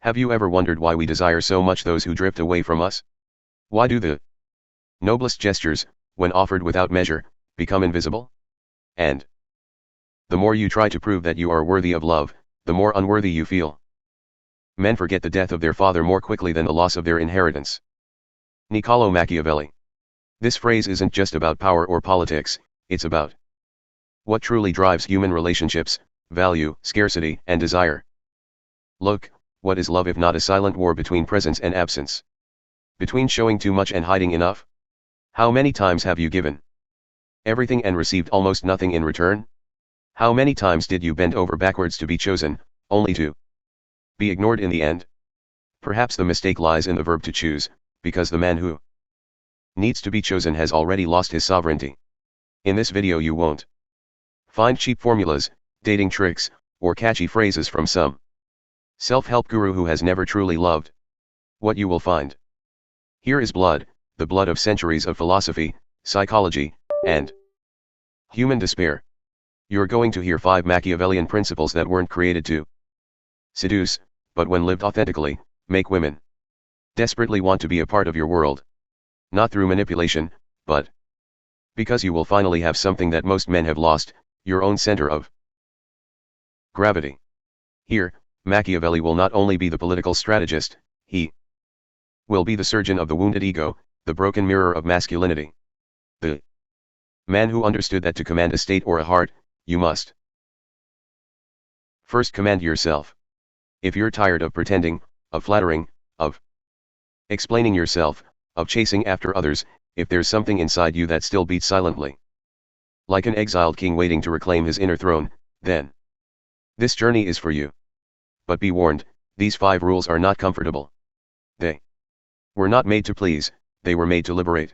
Have you ever wondered why we desire so much those who drift away from us? Why do the noblest gestures, when offered without measure, become invisible? And the more you try to prove that you are worthy of love, the more unworthy you feel. Men forget the death of their father more quickly than the loss of their inheritance. Niccolò Machiavelli. This phrase isn't just about power or politics, it's about what truly drives human relationships: value, scarcity, and desire. Look, what is love if not a silent war between presence and absence? Between showing too much and hiding enough? How many times have you given everything and received almost nothing in return? How many times did you bend over backwards to be chosen, only to be ignored in the end? Perhaps the mistake lies in the verb to choose, because the man who needs to be chosen has already lost his sovereignty. In this video you won't find cheap formulas, dating tricks, or catchy phrases from some self-help guru who has never truly loved. What you will find here is blood, the blood of centuries of philosophy, psychology, and human despair. You're going to hear 5 Machiavellian principles that weren't created to seduce, but when lived authentically, make women desperately want to be a part of your world. Not through manipulation, but because you will finally have something that most men have lost: your own center of gravity. Here, Machiavelli will not only be the political strategist, he will be the surgeon of the wounded ego, the broken mirror of masculinity. The man who understood that to command a state or a heart, you must first command yourself. If you're tired of pretending, of flattering, of explaining yourself, of chasing after others, if there's something inside you that still beats silently, like an exiled king waiting to reclaim his inner throne, then this journey is for you. But be warned, these 5 rules are not comfortable. They were not made to please, they were made to liberate.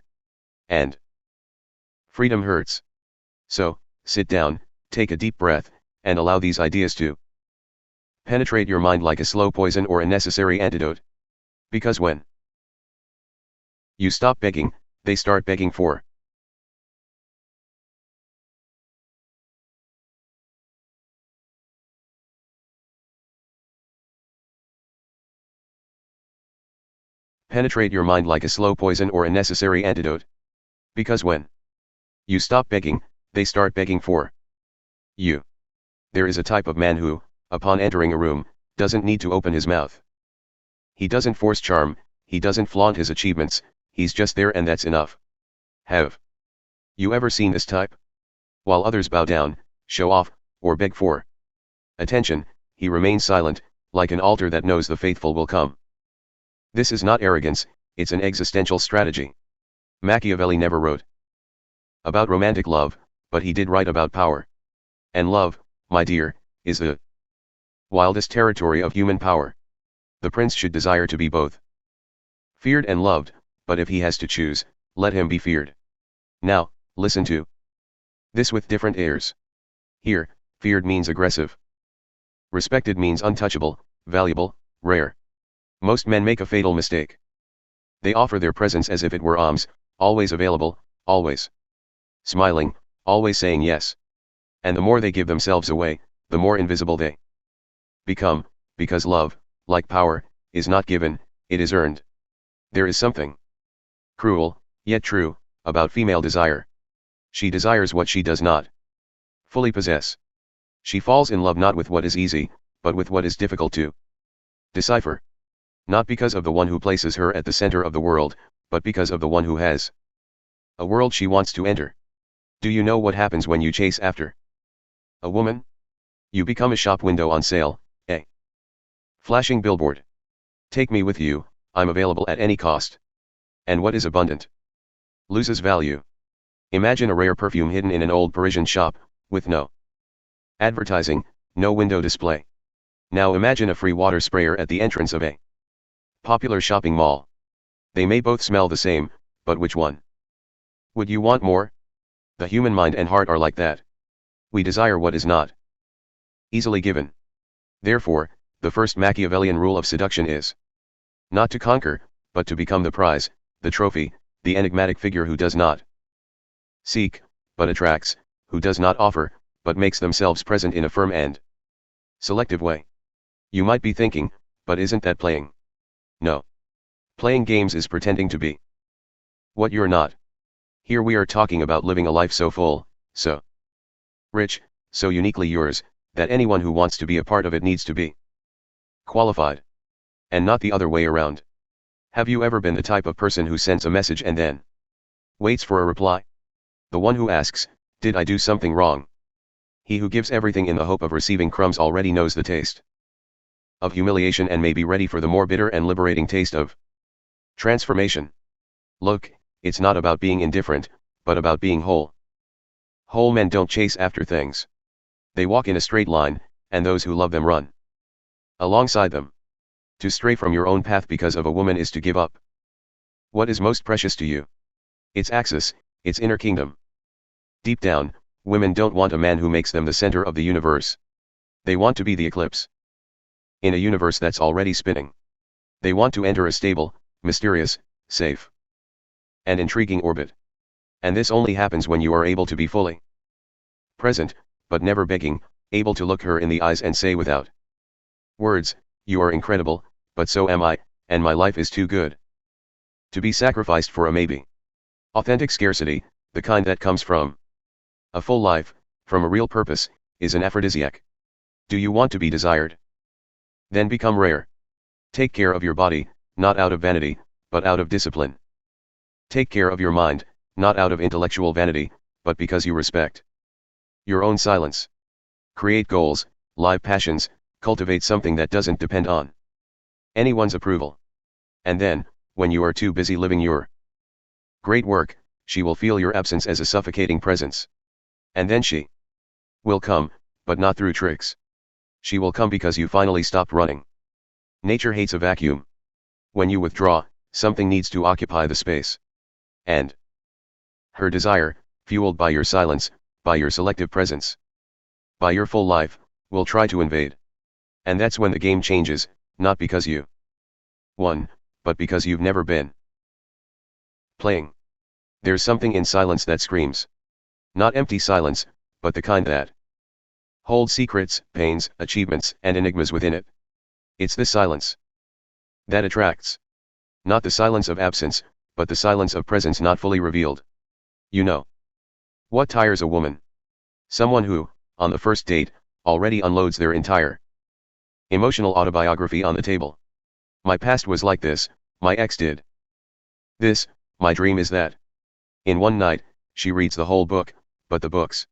And freedom hurts. So, sit down, take a deep breath, and allow these ideas to penetrate your mind like a slow poison or a necessary antidote. Because when you stop begging, they start begging for penetrate your mind like a slow poison or a necessary antidote. Because when you stop begging, they start begging for you. There is a type of man who, upon entering a room, doesn't need to open his mouth. He doesn't force charm, he doesn't flaunt his achievements, he's just there and that's enough. Have you ever seen this type? While others bow down, show off, or beg for attention, he remains silent, like an altar that knows the faithful will come. This is not arrogance, it's an existential strategy. Machiavelli never wrote about romantic love, but he did write about power. And love, my dear, is the wildest territory of human power. The prince should desire to be both feared and loved, but if he has to choose, let him be feared. Now, listen to this with different airs. Here, feared means aggressive. Respected means untouchable, valuable, rare. Most men make a fatal mistake. They offer their presence as if it were alms, always available, always smiling, always saying yes. And the more they give themselves away, the more invisible they become, because love, like power, is not given, it is earned. There is something cruel, yet true, about female desire. She desires what she does not fully possess. She falls in love not with what is easy, but with what is difficult to decipher. Not because of the one who places her at the center of the world, but because of the one who has a world she wants to enter. Do you know what happens when you chase after a woman? You become a shop window on sale, a flashing billboard. Take me with you, I'm available at any cost. And what is abundant loses value. Imagine a rare perfume hidden in an old Parisian shop, with no advertising, no window display. Now imagine a free water sprayer at the entrance of a popular shopping mall. They may both smell the same, but which one would you want more? The human mind and heart are like that. We desire what is not easily given. Therefore, the first Machiavellian rule of seduction is not to conquer, but to become the prize, the trophy, the enigmatic figure who does not seek, but attracts, who does not offer, but makes themselves present in a firm and selective way. You might be thinking, But isn't that playing? No. Playing games is pretending to be what you're not. Here we are talking about living a life so full, so rich, so uniquely yours, that anyone who wants to be a part of it needs to be qualified. And not the other way around. Have you ever been the type of person who sends a message and then waits for a reply? The one who asks, "Did I do something wrong?" He who gives everything in the hope of receiving crumbs already knows the taste of humiliation and may be ready for the more bitter and liberating taste of transformation. Look, it's not about being indifferent, but about being whole. Whole men don't chase after things. They walk in a straight line, and those who love them run alongside them. To stray from your own path because of a woman is to give up what is most precious to you. Its axis, its inner kingdom. Deep down, women don't want a man who makes them the center of the universe. They want to be the eclipse in a universe that's already spinning. They want to enter a stable, mysterious, safe, and intriguing orbit. And this only happens when you are able to be fully present, but never begging, able to look her in the eyes and say without words, "You are incredible, but so am I, and my life is too good to be sacrificed for a maybe." Authentic scarcity, the kind that comes from a full life, from a real purpose, is an aphrodisiac. Do you want to be desired? Then become rare. Take care of your body, not out of vanity, but out of discipline. Take care of your mind, not out of intellectual vanity, but because you respect your own silence. Create goals, live passions, cultivate something that doesn't depend on anyone's approval. And then, when you are too busy living your great work, she will feel your absence as a suffocating presence. And then she will come, but not through tricks. She will come because you finally stopped running. Nature hates a vacuum. When you withdraw, something needs to occupy the space. And her desire, fueled by your silence, by your selective presence, by your full life, will try to invade. And that's when the game changes, not because you won, but because you've never been playing. There's something in silence that screams. Not empty silence, but the kind that holds secrets, pains, achievements, and enigmas within it. It's the silence that attracts. Not the silence of absence, but the silence of presence not fully revealed. You know what tires a woman? Someone who, on the first date, already unloads their entire emotional autobiography on the table. My past was like this, my ex did this, my dream is that. In one night, she reads the whole book, but the books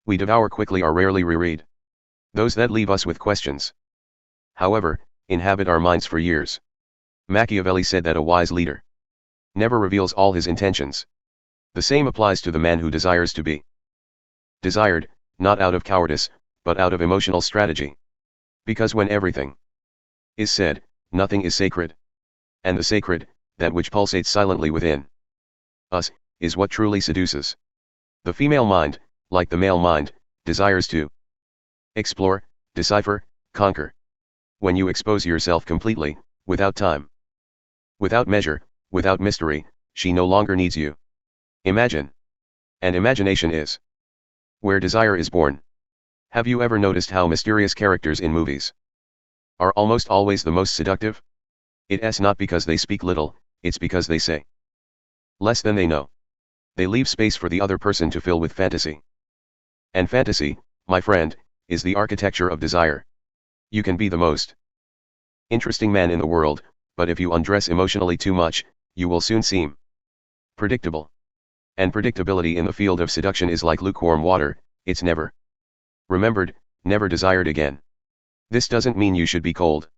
we devour quickly are rarely reread. Those that leave us with questions, however, inhabit our minds for years. Machiavelli said that a wise leader never reveals all his intentions. The same applies to the man who desires to be desired, not out of cowardice, but out of emotional strategy. Because when everything is said, nothing is sacred. And the sacred, that which pulsates silently within us, is what truly seduces. The female mind, like the male mind, desires to explore, decipher, conquer. When you expose yourself completely, without time, without measure, without mystery, she no longer needs you. Imagine. And imagination is where desire is born. Have you ever noticed how mysterious characters in movies are almost always the most seductive? It's not because they speak little, it's because they say less than they know. They leave space for the other person to fill with fantasy. And fantasy, my friend, is the architecture of desire. You can be the most interesting man in the world, but if you undress emotionally too much, you will soon seem predictable. And predictability in the field of seduction is like lukewarm water, it's never remembered, never desired again. This doesn't mean you should be cold,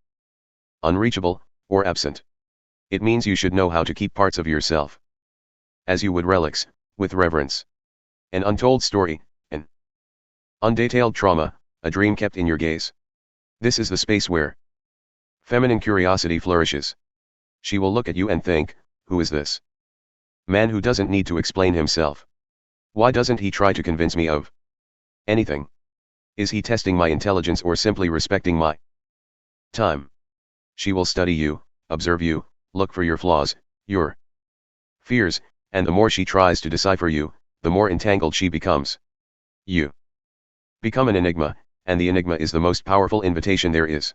unreachable, or absent. It means you should know how to keep parts of yourself as you would relics, with reverence. An untold story, an undetailed trauma, a dream kept in your gaze. This is the space where feminine curiosity flourishes. She will look at you and think, who is this man who doesn't need to explain himself? Why doesn't he try to convince me of anything? Is he testing my intelligence or simply respecting my time? She will study you, observe you, look for your flaws, your fears, and the more she tries to decipher you, the more entangled she becomes. You become an enigma, and the enigma is the most powerful invitation there is.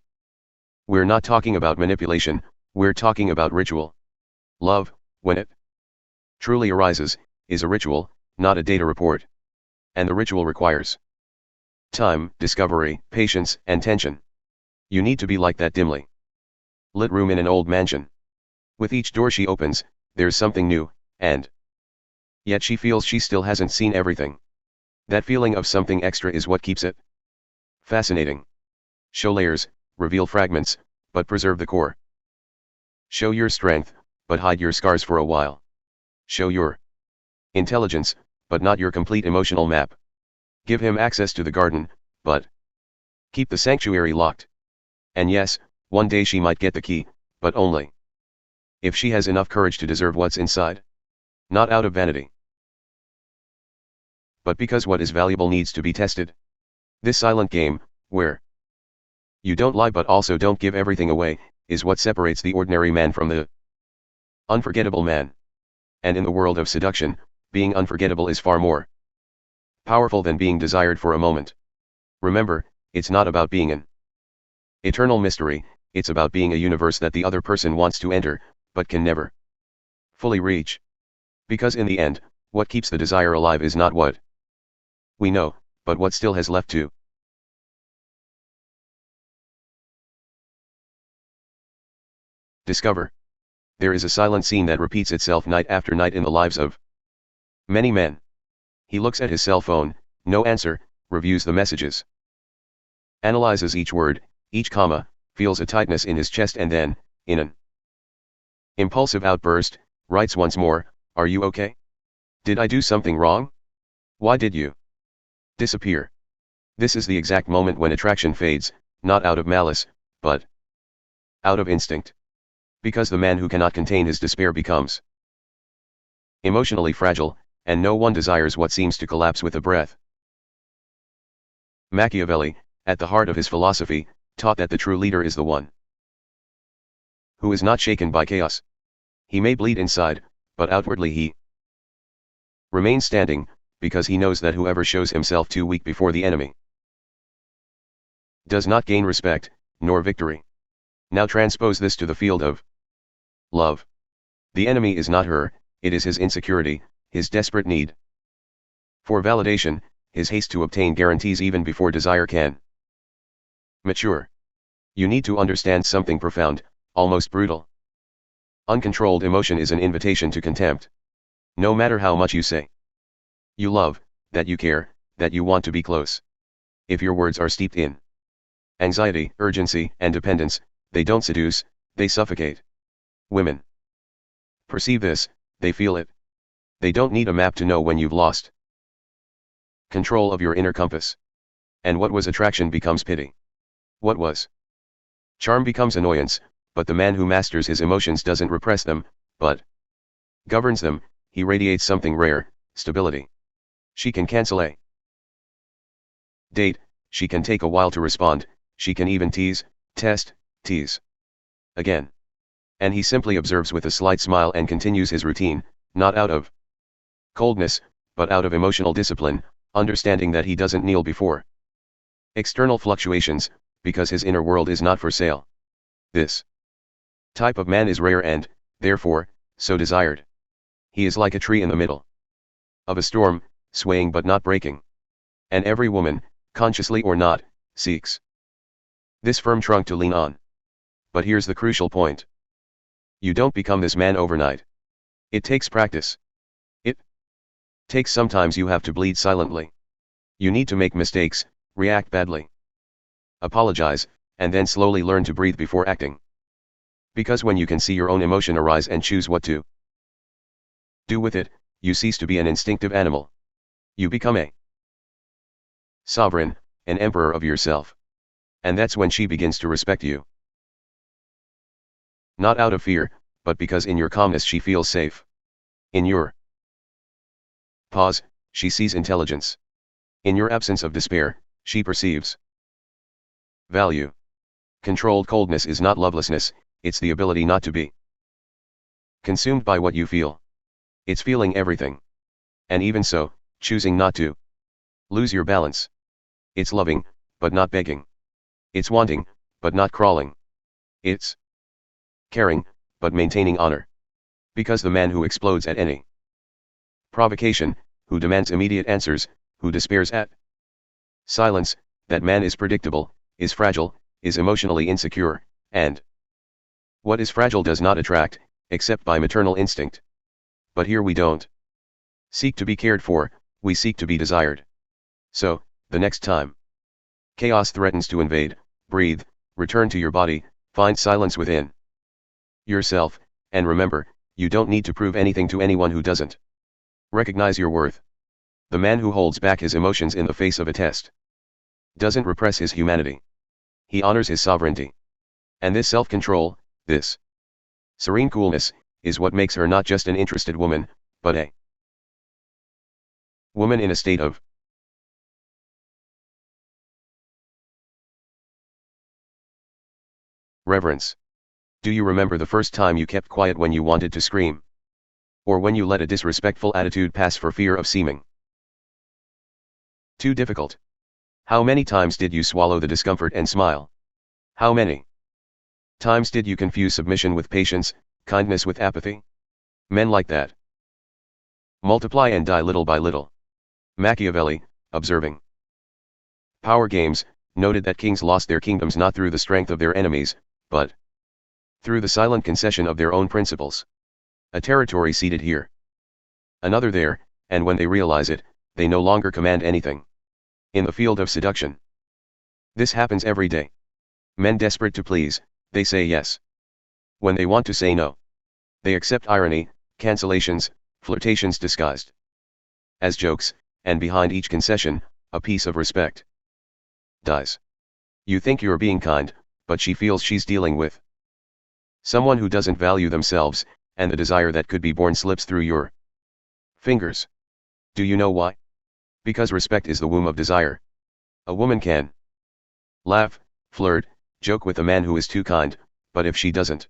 We're not talking about manipulation, we're talking about ritual. Love, when it truly arises, is a ritual, not a data report. And the ritual requires time, discovery, patience, and tension. You need to be like that dimly lit room in an old mansion. With each door she opens, there's something new, and yet she feels she still hasn't seen everything. That feeling of something extra is what keeps it fascinating. Show layers, reveal fragments, but preserve the core. Show your strength, but hide your scars for a while. Show your intelligence, but not your complete emotional map. Give him access to the garden, but keep the sanctuary locked. And yes, one day she might get the key, but only if she has enough courage to deserve what's inside. Not out of vanity, but because what is valuable needs to be tested. This silent game, where you don't lie but also don't give everything away, is what separates the ordinary man from the unforgettable man. And in the world of seduction, being unforgettable is far more powerful than being desired for a moment. Remember, it's not about being an eternal mystery, it's about being a universe that the other person wants to enter, but can never fully reach. Because in the end, what keeps the desire alive is not what we know, but what still has left to discover. There is a silent scene that repeats itself night after night in the lives of many men. He looks at his cell phone, no answer, reviews the messages, analyzes each word, each comma, feels a tightness in his chest and then, in an impulsive outburst, writes once more, "Are you okay? Did I do something wrong? Why did you disappear?" This is the exact moment when attraction fades, not out of malice, but out of instinct. Because the man who cannot contain his despair becomes emotionally fragile, and no one desires what seems to collapse with a breath. Machiavelli, at the heart of his philosophy, taught that the true leader is the one who is not shaken by chaos. He may bleed inside, but outwardly he remains standing, because he knows that whoever shows himself too weak before the enemy does not gain respect, nor victory. Now transpose this to the field of love. The enemy is not her, it is his insecurity, his desperate need for validation, his haste to obtain guarantees even before desire can mature. You need to understand something profound, almost brutal. Uncontrolled emotion is an invitation to contempt. No matter how much you say you love, that you care, that you want to be close, if your words are steeped in anxiety, urgency, and dependence, they don't seduce, they suffocate. Women perceive this, they feel it. They don't need a map to know when you've lost control of your inner compass. And what was attraction becomes pity. What was charm becomes annoyance, but the man who masters his emotions doesn't repress them, but governs them. He radiates something rare, stability. She can cancel a date, she can take a while to respond, she can even tease, test, tease again. And he simply observes with a slight smile and continues his routine, not out of coldness, but out of emotional discipline, understanding that he doesn't kneel before external fluctuations, because his inner world is not for sale. This type of man is rare and, therefore, so desired. He is like a tree in the middle of a storm, swaying but not breaking. And every woman, consciously or not, seeks this firm trunk to lean on. But here's the crucial point. You don't become this man overnight. It takes practice. It takes sometimes you have to bleed silently. You need to make mistakes, react badly, apologize, and then slowly learn to breathe before acting. Because when you can see your own emotion arise and choose what to do with it, you cease to be an instinctive animal. You become a sovereign, an emperor of yourself. And that's when she begins to respect you. Not out of fear, but because in your calmness she feels safe. In your pause, she sees intelligence. In your absence of despair, she perceives value. Controlled coldness is not lovelessness, it's the ability not to be consumed by what you feel. It's feeling everything. And even so, choosing not to lose your balance. It's loving, but not begging. It's wanting, but not crawling. It's caring, but maintaining honor. Because the man who explodes at any provocation, who demands immediate answers, who despairs at silence, that man is predictable, is fragile, is emotionally insecure, and what is fragile does not attract, except by maternal instinct. But here we don't seek to be cared for, we seek to be desired. So, the next time chaos threatens to invade, breathe, return to your body, find silence within yourself, and remember, you don't need to prove anything to anyone who doesn't recognize your worth. The man who holds back his emotions in the face of a test doesn't repress his humanity. He honors his sovereignty. And this self-control, this serene coolness, is what makes her not just an interested woman, but a woman in a state of reverence. Do you remember the first time you kept quiet when you wanted to scream? Or when you let a disrespectful attitude pass for fear of seeming too difficult? How many times did you swallow the discomfort and smile? How many times did you confuse submission with patience, kindness with apathy? Men like that multiply and die little by little. Machiavelli, observing power games, noted that kings lost their kingdoms not through the strength of their enemies, but through the silent concession of their own principles. A territory ceded here, another there, and when they realize it, they no longer command anything. In the field of seduction, this happens every day. Men desperate to please, they say yes. When they want to say no, they accept irony, cancellations, flirtations disguised as jokes, and behind each concession, a piece of respect dies. You think you're being kind, but she feels she's dealing with someone who doesn't value themselves, and the desire that could be born slips through your fingers. Do you know why? Because respect is the womb of desire. A woman can laugh, flirt, joke with a man who is too kind, but if she doesn't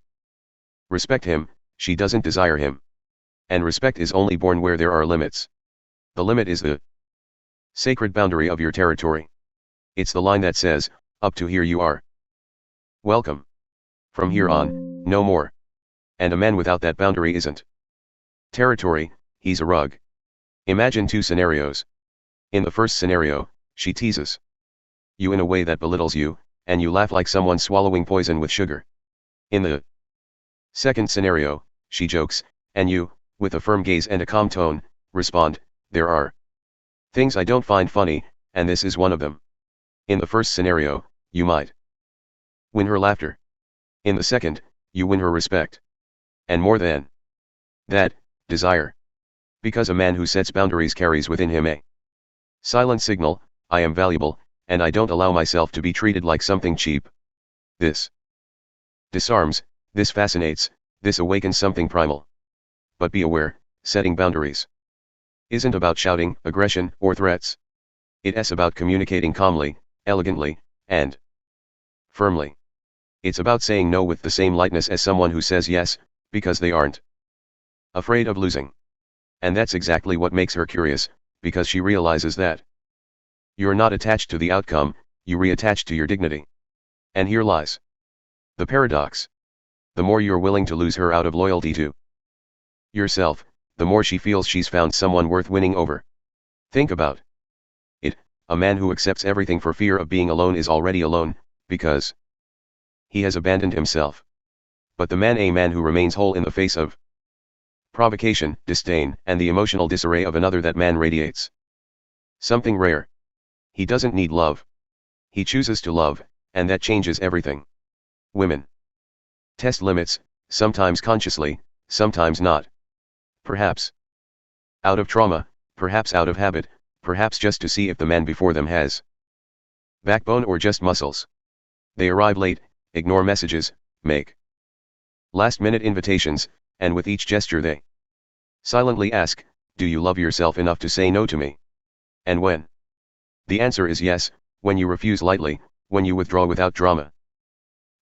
respect him, she doesn't desire him. And respect is only born where there are limits. The limit is the sacred boundary of your territory. It's the line that says, up to here you are welcome. From here on, no more. And a man without that boundary isn't territory, he's a rug. Imagine two scenarios. In the first scenario, she teases you in a way that belittles you, and you laugh like someone swallowing poison with sugar. In the second scenario, she jokes, and you, with a firm gaze and a calm tone, respond, there are things I don't find funny, and this is one of them. In the first scenario, you might win her laughter. In the second, you win her respect. And more than that, desire. Because a man who sets boundaries carries within him a silent signal, I am valuable, and I don't allow myself to be treated like something cheap. This disarms, this fascinates, this awakens something primal. But be aware, setting boundaries isn't about shouting, aggression, or threats. It's about communicating calmly, elegantly, and firmly. It's about saying no with the same lightness as someone who says yes, because they aren't afraid of losing. And that's exactly what makes her curious, because she realizes that you're not attached to the outcome, you reattach to your dignity. And here lies the paradox. The more you're willing to lose her out of loyalty to yourself, the more she feels she's found someone worth winning over. Think about it, a man who accepts everything for fear of being alone is already alone, because he has abandoned himself. But a man who remains whole in the face of provocation, disdain, and the emotional disarray of another, that man radiates something rare. He doesn't need love. He chooses to love, and that changes everything. Women test limits, sometimes consciously, sometimes not. Perhaps out of trauma, perhaps out of habit, perhaps just to see if the man before them has backbone or just muscles. They arrive late, ignore messages, make last-minute invitations, and with each gesture they silently ask, do you love yourself enough to say no to me? And when the answer is yes, when you refuse lightly, when you withdraw without drama,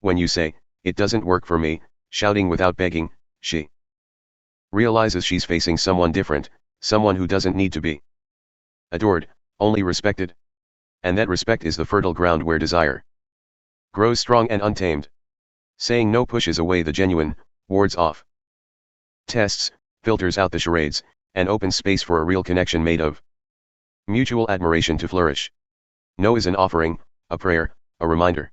when you say, it doesn't work for me, shouting without begging, she realizes she's facing someone different, someone who doesn't need to be adored, only respected. And that respect is the fertile ground where desire grows strong and untamed. Saying no pushes away the genuine, wards off tests, filters out the charades, and opens space for a real connection made of mutual admiration to flourish. No is an offering, a prayer, a reminder.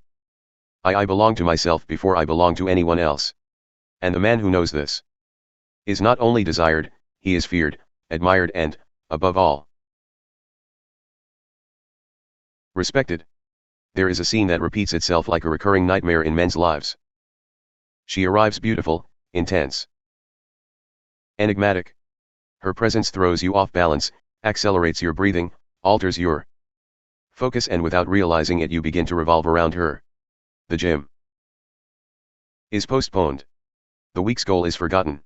I belong to myself before I belong to anyone else. And the man who knows this is not only desired, he is feared, admired and, above all, respected. There is a scene that repeats itself like a recurring nightmare in men's lives. She arrives beautiful, intense, enigmatic. Her presence throws you off balance, accelerates your breathing, alters your focus, and without realizing it you begin to revolve around her. The gym is postponed. The week's goal is forgotten.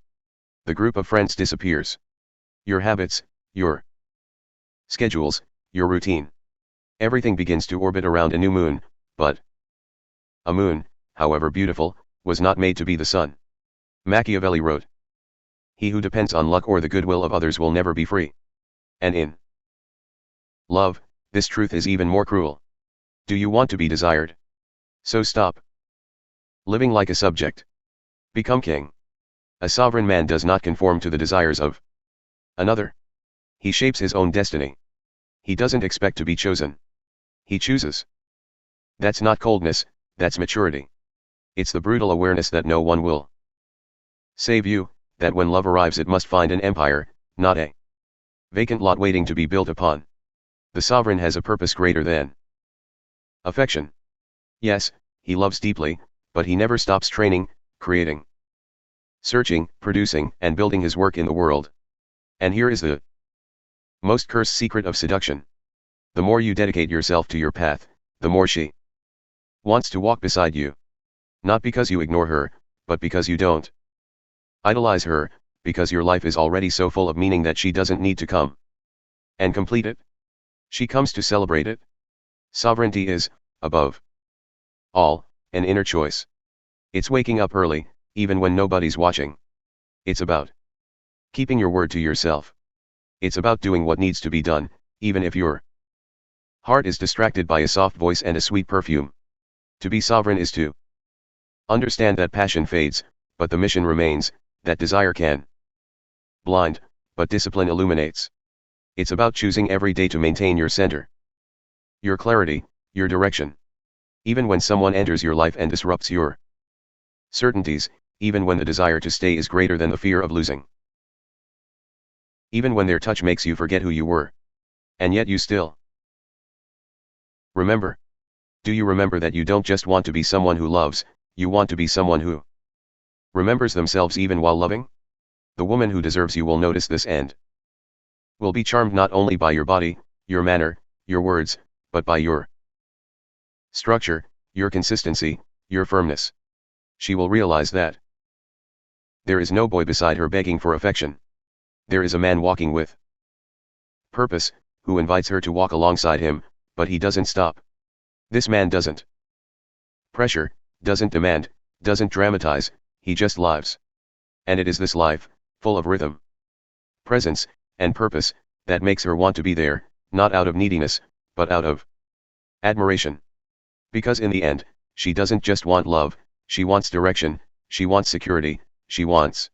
The group of friends disappears. Your habits, your schedules, your routine. Everything begins to orbit around a new moon, but a moon, however beautiful, was not made to be the sun. Machiavelli wrote, "He who depends on luck or the goodwill of others will never be free." And in love, this truth is even more cruel. Do you want to be desired? So stop living like a subject. Become king. A sovereign man does not conform to the desires of another. He shapes his own destiny. He doesn't expect to be chosen. He chooses. That's not coldness, that's maturity. It's the brutal awareness that no one will save you, that when love arrives it must find an empire, not a vacant lot waiting to be built upon. The sovereign has a purpose greater than affection. Yes, he loves deeply, but he never stops training, creating, searching, producing, and building his work in the world. And here is the most cursed secret of seduction. The more you dedicate yourself to your path, the more she wants to walk beside you. Not because you ignore her, but because you don't idolize her, because your life is already so full of meaning that she doesn't need to come and complete it. She comes to celebrate it. Sovereignty is, above all, an inner choice. It's waking up early, even when nobody's watching. It's about keeping your word to yourself. It's about doing what needs to be done, even if your heart is distracted by a soft voice and a sweet perfume. To be sovereign is to understand that passion fades, but the mission remains, that desire can blind, but discipline illuminates. It's about choosing every day to maintain your center, your clarity, your direction. Even when someone enters your life and disrupts your certainties, even when the desire to stay is greater than the fear of losing. Even when their touch makes you forget who you were. And yet you still remember. Do you remember that you don't just want to be someone who loves, you want to be someone who remembers themselves even while loving? The woman who deserves you will notice this and will be charmed not only by your body, your manner, your words, but by your structure, your consistency, your firmness. She will realize that there is no boy beside her begging for affection. There is a man walking with purpose, who invites her to walk alongside him, but he doesn't stop. This man doesn't pressure, doesn't demand, doesn't dramatize, he just lives. And it is this life, full of rhythm, presence, and purpose, that makes her want to be there, not out of neediness, but out of admiration. Because in the end, she doesn't just want love, she wants direction, she wants security, she wants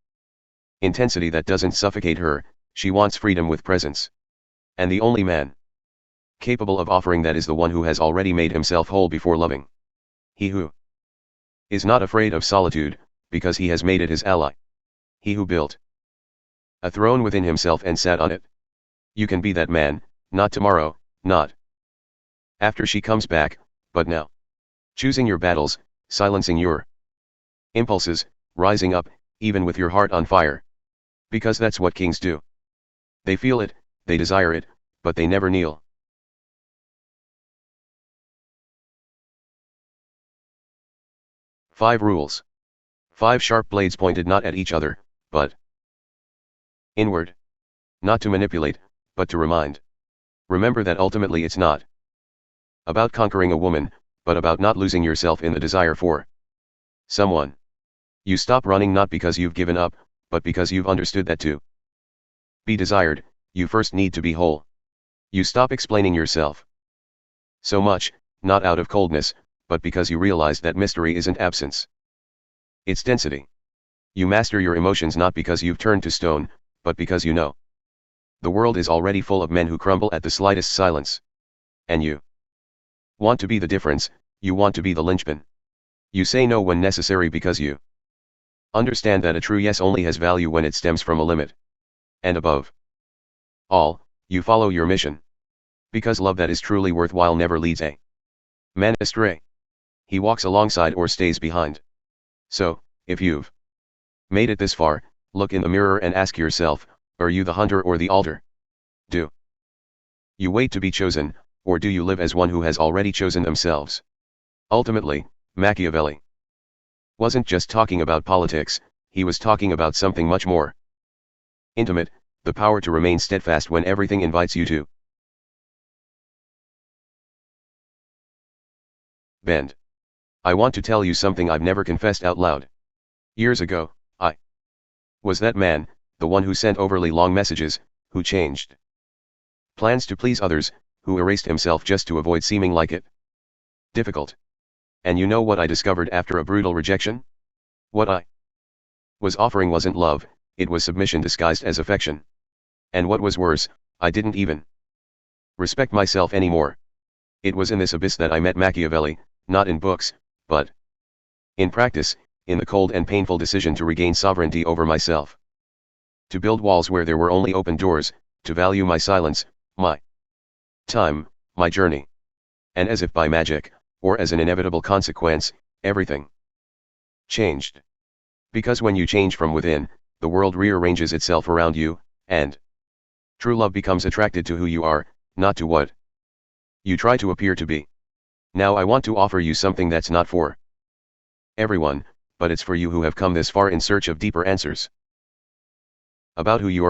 intensity that doesn't suffocate her, she wants freedom with presence. And the only man capable of offering that is the one who has already made himself whole before loving. He who is not afraid of solitude, because he has made it his ally. He who built a throne within himself and sat on it. You can be that man, not tomorrow, not after she comes back, but now. Choosing your battles, silencing your impulses, rising up, even with your heart on fire. Because that's what kings do. They feel it, they desire it, but they never kneel. Five rules. 5 sharp blades pointed not at each other, but inward. Not to manipulate, but to remind. Remember that ultimately it's not about conquering a woman, but about not losing yourself in the desire for someone. You stop running not because you've given up, but because you've understood that to be desired, you first need to be whole. You stop explaining yourself so much, not out of coldness, but because you realize that mystery isn't absence. its density. You master your emotions not because you've turned to stone, but because you know. The world is already full of men who crumble at the slightest silence. And you want to be the difference, you want to be the linchpin. You say no when necessary because you understand that a true yes only has value when it stems from a limit. And above all, you follow your mission. Because love that is truly worthwhile never leads a man astray. He walks alongside or stays behind. So, if you've made it this far, look in the mirror and ask yourself, are you the hunter or the altar? Do you wait to be chosen, or do you live as one who has already chosen themselves? Ultimately, Machiavelli wasn't just talking about politics, he was talking about something much more intimate, the power to remain steadfast when everything invites you to bend. I want to tell you something I've never confessed out loud. Years ago, I was that man, the one who sent overly long messages, who changed plans to please others, who erased himself just to avoid seeming like it difficult. And you know what I discovered after a brutal rejection? What I was offering wasn't love, it was submission disguised as affection. And what was worse, I didn't even respect myself anymore. It was in this abyss that I met Machiavelli, not in books, but in practice, in the cold and painful decision to regain sovereignty over myself. To build walls where there were only open doors, to value my silence, my time, my journey. And as if by magic, or as an inevitable consequence, everything changed. Because when you change from within, the world rearranges itself around you, and true love becomes attracted to who you are, not to what you try to appear to be. Now I want to offer you something that's not for everyone, but it's for you who have come this far in search of deeper answers about who you are.